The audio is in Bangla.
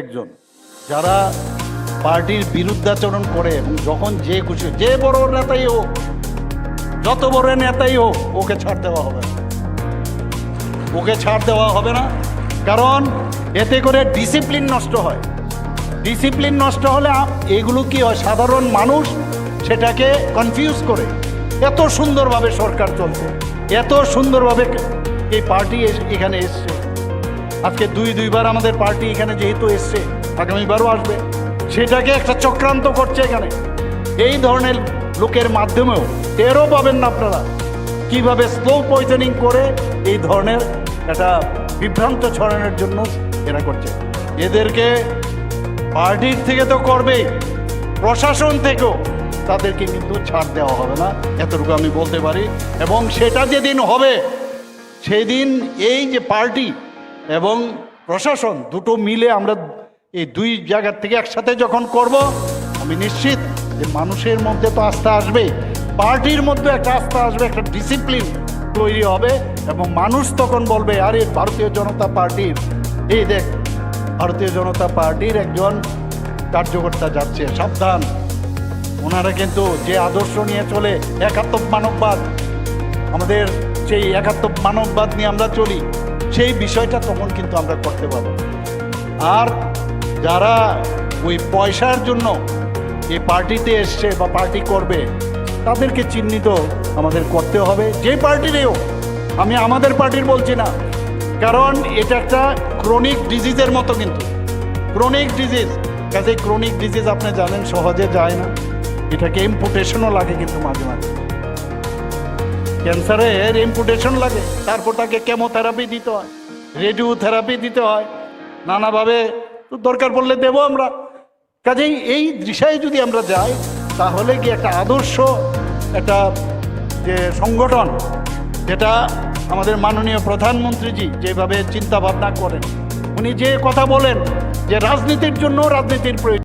একজন যারা পার্টির বিরুদ্ধাচরণ করে এবং যখন যে খুশি যে বড় নেতাই হোক, যত বড় নেতাই হোক, ওকে ছাড় দেওয়া হবে না, ওকে ছাড় দেওয়া হবে না। কারণ এতে করে ডিসিপ্লিন নষ্ট হয়। ডিসিপ্লিন নষ্ট হলে এগুলো কি হয়, সাধারণ মানুষ সেটাকে কনফিউজ করে। এত সুন্দরভাবে সরকার চলছে, এত সুন্দরভাবে এই পার্টি এখানে এসছে। আজকে দুইবার আমাদের পার্টি এখানে যেহেতু এসছে, আগামীবারও আসবে। সেটাকে একটা চক্রান্ত করছে এখানে। এই ধরনের লোকের মাধ্যমেও টেরও পাবেন না আপনারা কিভাবে স্লো পয়জনিং করে এই ধরনের একটা বিভ্রান্ত ছড়ানোর জন্য এরা করছে। এদেরকে পার্টির থেকে তো করবেই, প্রশাসন থেকেও তাদেরকে কিন্তু ছাড় দেওয়া হবে না, এতটুকু আমি বলতে পারি। এবং সেটা যেদিন হবে সেদিন এই যে পার্টি এবং প্রশাসন দুটো মিলে আমরা এই দুই জায়গার থেকে একসাথে যখন করব, আমি নিশ্চিত যে মানুষের মধ্যে তো আস্থা আসবে, পার্টির মধ্যে একটা আস্থা আসবে, একটা ডিসিপ্লিন তৈরি হবে এবং মানুষ তখন বলবে, আরে ভারতীয় জনতা পার্টির, এই দেখ ভারতীয় জনতা পার্টির একজন কার্যকর্তা যাচ্ছে, সাবধান। ওনারা কিন্তু যে আদর্শ নিয়ে চলে, একাত্ম মানববাদ, আমাদের সেই একাত্ম মানববাদ নিয়ে আমরা চলি, সেই বিষয়টা তখন কিন্তু আমরা করতে পারবো। আর যারা ওই পয়সার জন্য এই পার্টিতে এসছে বা পার্টি করবে, তাদেরকে চিহ্নিত আমাদের করতে হবে, যে পার্টিরও। আমি আমাদের পার্টির বলছি না, কারণ এটা একটা ক্রনিক ডিজিজের মতো, কিন্তু ক্রনিক ডিজিজ। কাজে ক্রনিক ডিজিজ আপনি জানেন সহজে যায় না, এটাকে ইম্পুটেশনও লাগে, কিন্তু মাঝে মাঝে ক্যান্সারের ইম্পুটেশন লাগে, তারপর তাকে কেমোথেরাপি দিতে হয়, রেডিওথেরাপি দিতে হয়, নানাভাবে দরকার পড়লে দেবো আমরা। কাজেই এই দিশায় যদি আমরা যাই, তাহলে কি একটা আদর্শ একটা যে সংগঠন, যেটা আমাদের মাননীয় প্রধানমন্ত্রীজি যেভাবে চিন্তা ভাবনা করেন, উনি যে কথা বলেন যে রাজনীতির জন্য রাজনীতির প্রয়োজন।